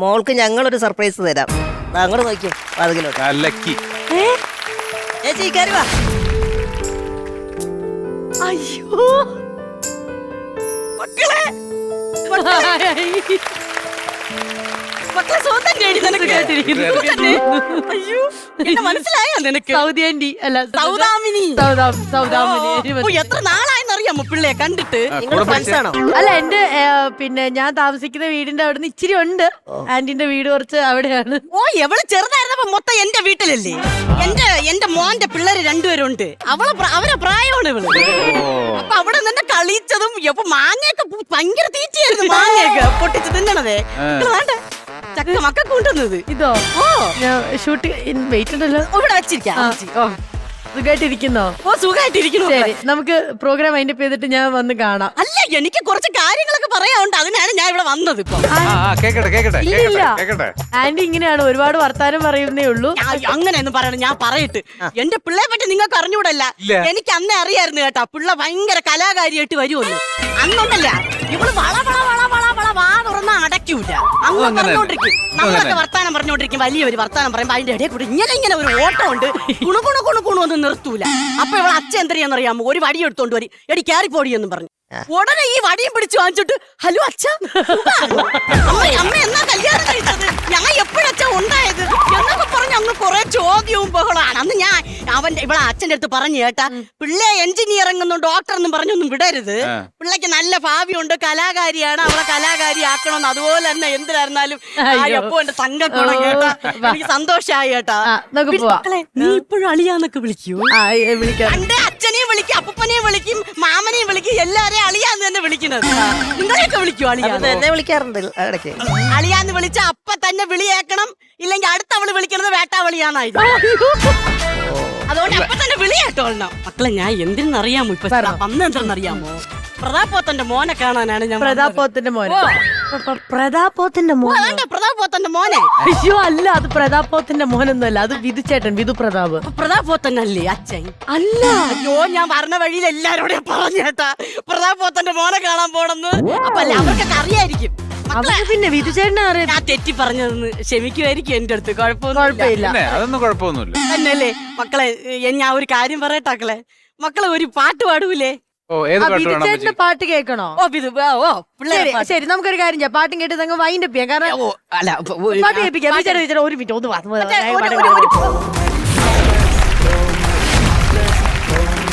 മോൾക്ക് ഞങ്ങളൊരു സർപ്രൈസ് തരാം. അങ്ങോട്ട് നോക്കിയോ വാതിലോട്ട്. ചേച്ചി കയറി വാ. അയ്യോ മക്കളെ മക്കളെ സ്വന്തം കേടി നിനക്ക് അയ്യോ എന്നെ മനസ്സിലായോ നിനക്ക്? സൗദി ആന്റി അല്ല സൗദാമിനി. സൗദാമിനി. ഓ, എത്ര നാളായെന്നറിയാമോ പിള്ളയെ കണ്ടിട്ട്? നിങ്ങൾ ഫ്രണ്ട്സ് ആണോ? അല്ല എന്റെ പിന്നെ ഞാൻ താമസിക്കുന്ന വീടിന്റെ അവിടുന്ന് ഇച്ചിരി ഉണ്ട്. ആന്റിന്റെ വീട് കുറച്ച് അവിടെയാണ്. ഓ, എവള് ചെറുതായിരുന്നപ്പോ മൊത്തം എന്റെ വീട്ടിലല്ലേ. എന്റെ മോന്റെ പിള്ളേര് രണ്ടുപേരുണ്ട്. അവരെ പ്രായമാണ് ഇവള്. അപ്പൊ അവിടെ നിന്ന് കളിച്ചതും ഇപ്പൊ മാങ്ങയൊക്കെ ഭയങ്കര തീറ്റയായിരുന്നു. മാങ്ങയൊക്കെ പൊട്ടിച്ച് തിന്നണതേ. വേണ്ട ചക്ക മക്ക കൊണ്ടുവന്നത് ഇതോ? ഓ, ഷൂട്ട് വെയിറ്റ് ഉണ്ടല്ലോ. ഇവിടെ വെച്ചിരിക്കാം. സുഖമായിട്ടിരിക്കുന്നോ? ഓ, സുഖമായിട്ടിരിക്കുന്നു. ശരി, നമുക്ക് പ്രോഗ്രാം അതിന്റെ ചെയ്തിട്ട് ഞാൻ വന്ന് കാണാം. അല്ല, എനിക്ക് കുറച്ച് കാര്യങ്ങളൊക്കെ പറയാനുണ്ട്. അതിനാണ് ഞാൻ ഇവിടെ വന്നത്. ഇപ്പൊ ഇല്ല ആന്റി ഇങ്ങനെയാണ്, ഒരുപാട് വർത്താനം പറയുന്നേ ഉള്ളൂ. അങ്ങനെയൊന്നും പറയണം, ഞാൻ പറയട്ട്. എന്റെ പിള്ളയെ പറ്റി നിങ്ങൾക്ക് അറിഞ്ഞൂടല്ല. എനിക്ക് അന്നേ അറിയായിരുന്നു കേട്ടാ, പിള്ള ഭയങ്കര കലാകാരിയായിട്ട് വരുമെന്ന്. അന്നുണ്ടല്ല ഇവള് വള വള വള വള വള വാ തുറന്ന അടയ്ക്കൂല. അങ്ങ് പറഞ്ഞോണ്ടിരിക്കും. നമ്മളൊക്കെ വർത്താനം പറഞ്ഞോണ്ടിരിക്കും. വലിയൊരു വർത്താനം പറയുമ്പോ അതിന്റെ ഇടയിൽ കൂടെ ഇങ്ങനെ ഒരു ഓട്ടം ഉണ്ട്. കുണു ഒന്നും നിർത്തൂല. അപ്പൊ ഇവളെ അച്ഛൻ എന്തറിയാന്നറിയാമോ, ഒരു വടി എടുത്തോണ്ട് വരി, എടി ക്യാരിപ്പോടിയെന്നും പറഞ്ഞു. ഉടനെ ഈ വടിയും പിടിച്ചു വാങ്ങിച്ചിട്ട്, ഹലോ അച്ഛ, അമ്മ എന്നാ കല്യാണം കഴിച്ചത്, ഞാൻ എപ്പോഴച്ഛ ഉണ്ടായത് എന്നൊക്കെ പറഞ്ഞ് അങ്ങ് കുറെ ചോദ്യവും ബഹളമാണ്. അന്ന് ഞാൻ ഇവിടെ അച്ഛൻ്റെ അടുത്ത് പറഞ്ഞു കേട്ടാ, പിള്ളേ എഞ്ചിനീയർ എന്നും ഡോക്ടർ എന്നും പറഞ്ഞൊന്നും വിടരുത്. പിള്ളേക്ക് നല്ല ഭാവിയുണ്ട്, കലാകാരിയാണ്, അവളെ കലാകാരി ആക്കണമെന്ന്. അതുപോലെ തന്നെ എന്തിനായിരുന്നാലും എപ്പോ എന്റെ തങ്കക്കോണം കേട്ടാ, എനിക്ക് സന്തോഷമായി കേട്ടാ. നീ ഇപ്പോഴും അളിയാന്നൊക്കെ വിളിക്കൂ. എന്റെ അച്ഛനെയും വിളിക്കും, അപ്പനെയും വിളിക്കും, മാമനെയും വിളിക്കും, എല്ലാരെയും അളിയാന്ന് തന്നെ വിളിക്കുന്നത്. നിങ്ങളെയൊക്കെ വിളിക്കൂ അളിയാന്ന്? എന്നെ വിളിക്കാറുണ്ട് ഇടയ്ക്ക്. അളിയാന്ന് വിളിച്ച അപ്പ തന്നെ വിളിയേക്കണം, ഇല്ലെങ്കിൽ അടുത്ത അവള് വിളിക്കുന്നത് വേട്ടാവളിയാന്നായിരുന്നു. അതുകൊണ്ട് അപ്പൊ തന്നെ വിളിയേട്ടോളണം. മക്കളെ, ഞാൻ എന്തിനറിയാമോ ഇപ്പൊ വന്ന എന്തെന്നറിയാമോ? പ്രതാപോത്തന്റെ മോനെ കാണാനാണ് ഞാൻ. പ്രതാപോത്തിന്റെ മോനെ? പ്രതാപോത്തിന്റെ മോനെ? പ്രതാപോത്തന്റെ മോനെ? അയ്യോ അല്ല, അത് പ്രതാപോത്തിന്റെ മോനൊന്നുമല്ല, അത് വിധുചേട്ടൻ, വിധു പ്രതാപ്. പ്രതാപോത്തനല്ലേ അച്ഛൻ? അല്ല. അയ്യോ, ഞാൻ പറഞ്ഞ വഴിയിൽ എല്ലാരോടും പറഞ്ഞേട്ടാ പ്രതാപോത്തന്റെ മോനെ കാണാൻ പോണെന്ന്. അപ്പൊ അല്ല, അവർക്കൊക്കെ അറിയായിരിക്കും. പിന്നെ വിധുചേട്ടനെ അറിയാം. ഞാൻ തെറ്റി പറഞ്ഞതെന്ന് ക്ഷമിക്കുമായിരിക്കും. എന്റെ അടുത്ത് കുഴപ്പമൊന്നുമില്ല. അതൊന്നും കുഴപ്പമൊന്നുമില്ല തന്നെയല്ലേ മക്കളെ? ഞാൻ ഒരു കാര്യം പറയട്ടാക്കളെ, മക്കളെ ഒരു പാട്ട് പാടൂലേ? വിധുചേട്ടന്റെ പാട്ട് കേൾക്കണോ? ശരി, നമുക്കൊരു കാര്യം ചെയ്യാം, പാട്ടും കേട്ട് നിങ്ങൾ വൈൻഡ് അപ്പ് ചെയ്യാം. കാരണം പാട്ട് കേൾപ്പിക്കാം. ഒരു മിനിറ്റ് ഒന്ന്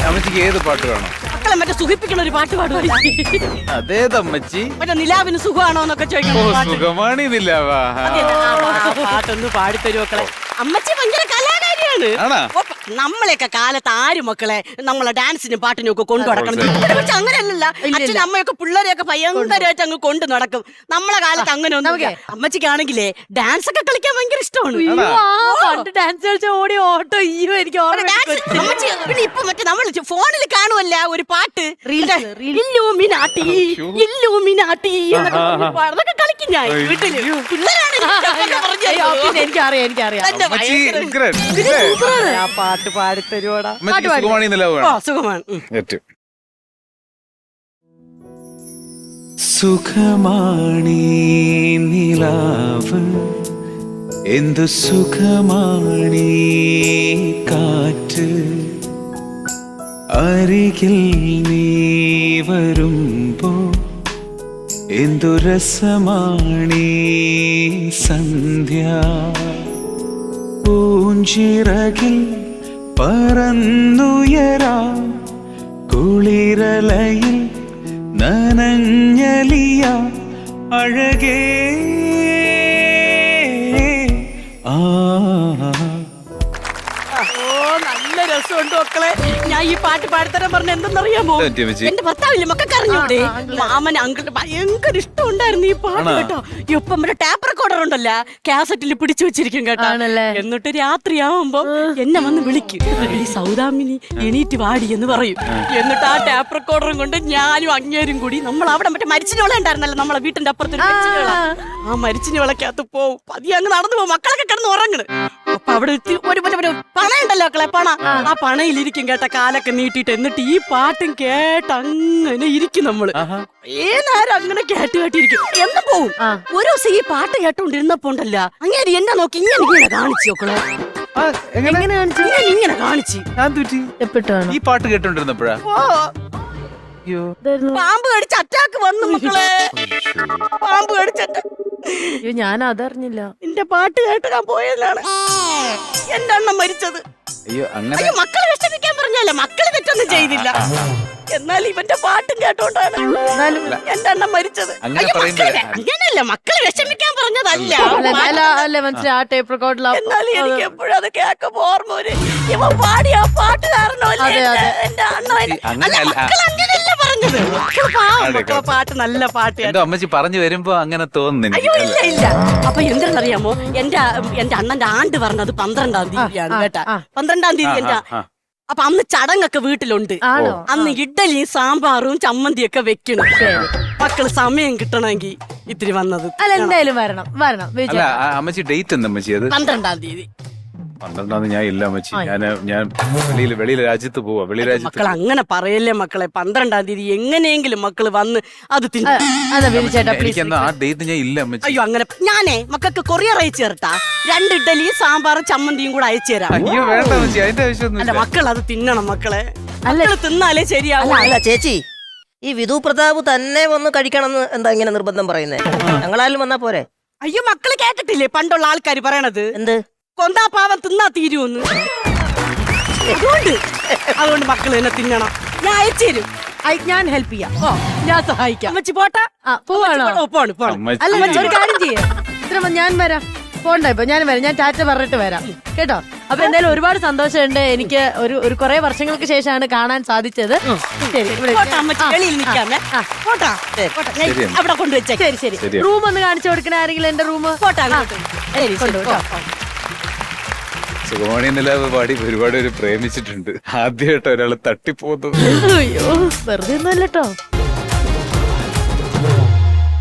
അമ്മച്ചിക്ക് ഏത് പാട്ട് വേണം? മക്കളെ മറ്റേ സുഖിപ്പിക്കണ ഒരു പാട്ട് പാടുവല്ല? അതേതമ്മച്ചി? മറ്റേ നിലാവിന് സുഖമാണോ എന്നൊക്കെ ചോദിക്കണം. സുഖമാണി നിലാവാ. പാട്ടൊന്ന് പാടിത്തരൂ മക്കളെ. അമ്മച്ചി ഭയങ്കര കലാകാരിയാണ്. നമ്മളെയൊക്കെ കാലത്ത് ആര് മക്കളെ നമ്മളെ ഡാൻസിനും പാട്ടിനും ഒക്കെ കൊണ്ടു നടക്കണം. പക്ഷെ അങ്ങനെയല്ലല്ല, അച്ഛനും അമ്മയൊക്കെ പിള്ളേരെയൊക്കെ ഭയങ്കരമായിട്ട് അങ്ങ് കൊണ്ടു നടക്കും. നമ്മളെ കാലത്ത് അങ്ങനെ ഒന്നും. അമ്മച്ചിക്കാണെങ്കിലേ ഡാൻസ് ഒക്കെ കളിക്കാൻ ഭയങ്കര ഇഷ്ടമാണ്. ഡാൻസ് കളിച്ച ഓടി ഓട്ടോ. അയ്യോ, എനിക്ക് അമ്മച്ചി പിന്നെ ഇപ്പൊ മറ്റേ നമ്മൾ ഫോണിൽ കാണുമല്ല ഒരു പാട്ട്, ഇല്ലൂമിനാട്ടി ഇല്ലൂമിനാട്ടി അതൊക്കെ കളിക്കും ഞാൻ വീട്ടില്. പിള്ളേരാണ് എനിക്കറിയാം. ആ പാട്ട് പാടിത്തരുവോടാ? സുഖമാണി നിലാവ് വേണം. സുഖമാണ്. സുഖമാണീ നിലാവ്, എന്തു സുഖമാണീ കാറ്റ്, അരികിൽ നീ വരുമ്പോ എന്തു രസമാണീ സന്ധ്യ, പൂഞ്ചിറകിൽ പറന്നുയരാ, കുളിരലയിൽ നനഞ്ഞലിയ അഴകേ ആ. നല്ല രസമുണ്ട് മക്കളെ. ഞാൻ ഈ പാട്ട് പാടിത്തരാൻ പറഞ്ഞ എന്തെന്നറിയാമോ? എന്റെ ഭർത്താവില്ലേ മക്കൾക്ക് അറിഞ്ഞൂടെ, മാമൻ അങ്കിൾ ഭയങ്കര ഇഷ്ടം ഉണ്ടായിരുന്നു ഈ പാട്ട് കേട്ടോ. ഇപ്പം നമ്മുടെ ടാപ്പ് റെക്കോർഡർ ഉണ്ടല്ലോ, കാസറ്റിൽ പിടിച്ചു വെച്ചിരിക്കും കേട്ടോ. എന്നിട്ട് രാത്രിയാവുമ്പോ എന്നെ വന്ന് വിളിക്കും, ഈ സൗദാമിനി എണീറ്റ് വാടി എന്ന് പറയും. എന്നിട്ട് ആ ടാപ്പ് റെക്കോർഡറും കൊണ്ട് ഞാനും അങ്ങേരും കൂടി നമ്മൾ അവിടെ മറ്റേ മരിച്ചിനോള ഉണ്ടായിരുന്നല്ലോ നമ്മളെ വീട്ടിന്റെ അപ്പുറത്തൊരു മരിച്ചിനോള, ആ മരിച്ചിനോളക്കകത്ത് പോവും. പതിയെ അങ്ങ് നടന്നു പോകും, മക്കളൊക്കെ കിടന്ന് ഉറങ്ങണ്. അപ്പൊ അവിടെ ഒരു പണ ഉണ്ടല്ലോ മക്കളെ, പണ. ആ പണയിലിരിക്കും കേട്ട, കാലൊക്കെ നീട്ടിട്ട്. എന്നിട്ട് ഈ പാട്ടും കേട്ട് അങ്ങനെ ഇരിക്കും നമ്മള്. നേരം അങ്ങനെ കേട്ടിരിക്കും. എന്നും പോവും. ഒരു ദിവസം ഈ പാട്ട് കേട്ടോണ്ട് പാടിക്കൊണ്ടിരുന്നപ്പോ ഉണ്ടല്ല അങ്ങനെ എന്നെ നോക്കി ഇങ്ങനെ കാണിച്ചു നോക്കളെ. ആ, എങ്ങനെ എങ്ങനെ കാണിച്ചു? ഇങ്ങനെ കാണിച്ചു. ഞാൻ തൂറ്റി എപ്പിട്ടാണ് ഈ പാട്ട് കേട്ടോണ്ടിരുന്നപ്പോഴാ? ഓ അയ്യോ പാമ്പ് കടിച്ച് അറ്റാക്ക് വന്നു മക്കളെ. പാമ്പ് കടിച്ചിട്ട് അയ്യോ ഞാൻ അതറിഞ്ഞില്ല. നിന്റെ പാട്ട് കേട്ട് ഞാൻ പോയതാണ് എന്റെ അണ്ണൻ മരിച്ചത്. അയ്യോ അങ്ങനെ അയ്യോ മക്കളെ വിഷമിക്കാൻ പറഞ്ഞല്ല, മക്കള് തെറ്റൊന്നും ചെയ്തില്ല. എന്നാൽ ഇവന്റെ പാട്ടും കേട്ടോണ്ടാണ് എന്നാലും എന്റെ അണ്ണൻ മരിച്ചത്. അങ്ങനെ അയ്യോ, പറയുമ്പോ- മക്കളെ, അങ്ങനെയല്ല, മക്കളെ വിഷമിക്കാൻ പറഞ്ഞതല്ല. അല്ല മനസ്സിലായി. ആ ടേപ്പ് റെക്കോർഡിൽ എന്നാലും എനിക്ക് എപ്പോഴും അത് കേൾക്കുമ്പോ ഓർമ്മ വരും. ഇവൻ പാടിയ ആ പാട്ട് കാരണമല്ലേ അതെ, അതെ. എന്റെ അണ്ണൻ. അങ്ങനെ അല്ല, മക്കൾ അങ്ങനെയല്ല പറഞ്ഞത്. മക്കള് പാവം, മക്കളെ പാട്ട് നല്ല പാട്ട് കേട്ടോ. എന്റെ അമ്മച്ചി പറഞ്ഞു വരുമ്പോ അങ്ങനെ തോന്നുന്നു അയ്യോ എനിക്ക്. ഇല്ല ഇല്ല. അപ്പൊ എന്തെന്നറിയാമോ, എന്റെ അണ്ണന്റെ ആണ്ട് പറഞ്ഞത് 12-ാം തീയതിയാണ് കേട്ടാ. 12-ാം തീയതി എന്റെ. അപ്പൊ അന്ന് ചടങ്ങൊക്കെ വീട്ടിലുണ്ട്. ആണോ? അന്ന് ഇഡലിയും സാമ്പാറും ചമ്മന്തിയൊക്കെ വെക്കണം. മക്കള് സമയം കിട്ടണമെങ്കിൽ ഇത്തിരി വന്നത്. അല്ല എന്തായാലും വരണം വരണം അല്ല വിജയ. അമ്മച്ചി ഡേറ്റ് എന്താ അമ്മച്ചി അത്? 12-ാം തീയതി. 12 ഞാൻ ഇല്ല അമ്മച്ചി. ഞാൻ വെളിയിൽ രാജ്യത്ത് പോവാ. വെളി രാജ്യത്ത് മക്കൾ അങ്ങനെ പറയല്ലേ മക്കളെ. 12-ാം തീയതി എങ്ങനെയെങ്കിലും മക്കള് വന്ന് അത് തിന്നു. അതാ വിജയേട്ടാ പ്ലീസ്. എനിക്കെന്നാ ആ ഡേറ്റ് ഞാൻ ഇല്ല അമ്മച്ചി. അയ്യോ അങ്ങനെ ഞാനേ മക്കൾക്ക് കൊറിയർ അയച്ചു തരട്ടാ. 2 ഇഡലി സാമ്പാറും ചമ്മന്തിയും കൂടെ അയച്ചു തരാം. അയ്യോ വേണ്ട അമ്മച്ചി, അതിന്റെ ആവശ്യമൊന്നും അല്ല ഇല്ല. മക്കൾ അത് തിന്നണം മക്കളെ. മക്കള് തിന്നാലേ ശരിയാവും. അല്ല ചേച്ചി, ഈ വിധു പ്രതാപ് തന്നെ വന്ന് കഴിക്കണമെന്ന് എന്താ ഇങ്ങനെ നിർബന്ധം പറയുന്നേ? ഞങ്ങളാലും വന്നാ പോരെ? അയ്യോ മക്കള് കേട്ടിട്ടില്ലേ പണ്ടുള്ള ആൾക്കാര് പറയണത്? എന്ത്? കൊന്താ പാവം തിന്നാ തീരുവെന്ന്. അതുകൊണ്ട് മക്കള് തന്നെ തിന്നണം. ഞാൻ അയച്ചു തരും. ഞാൻ ഹെൽപ്പ് ചെയ്യാം. ഓ ഞാൻ സഹായിക്കാം. അമ്മച്ചി പോട്ടാ. പോവാണോ? പോണ് പോണ്. അമ്മച്ചി. അല്ല ഒരു കാര്യം ചെയ്യേ, ഇത്ര ഞാൻ വരാം. പോണ്ട ഇപ്പൊ ഞാൻ വരാം. ഞാൻ ടാറ്റ പറഞ്ഞിട്ട് വരാം കേട്ടോ. അപ്പൊ എന്തായാലും ഒരുപാട് സന്തോഷമുണ്ട്. എനിക്ക് ഒരു കുറെ വർഷങ്ങൾക്ക് ശേഷമാണ് കാണാൻ സാധിച്ചത്. ശരി ഇവിടെ പോട്ടാ അമ്മച്ചി, വെളിയിൽ നിൽക്കാമേ. പോട്ടാ പോട്ടാ. ഞാൻ ശരി. അവിടെ കൊണ്ടുവച്ചേ. ശരി ശരി. ശരി. റൂം ഒന്ന് കാണിച്ചു കൊടുക്കണ ആരെങ്കിലും എന്റെ റൂം പോട്ടാ അങ്ങോട്ട്. ശരി, ശരി, കൊണ്ടുപോ. പോ. സുഖമണി നിലാവ് പാടി ഒരുപാട് പേര് പ്രേമിച്ചിട്ടുണ്ട്. ആദ്യമായിട്ട് ഒരാള് തട്ടിപ്പോകുന്നത്. അയ്യോ വെറുതെ ഒന്നും അല്ലട്ടോ.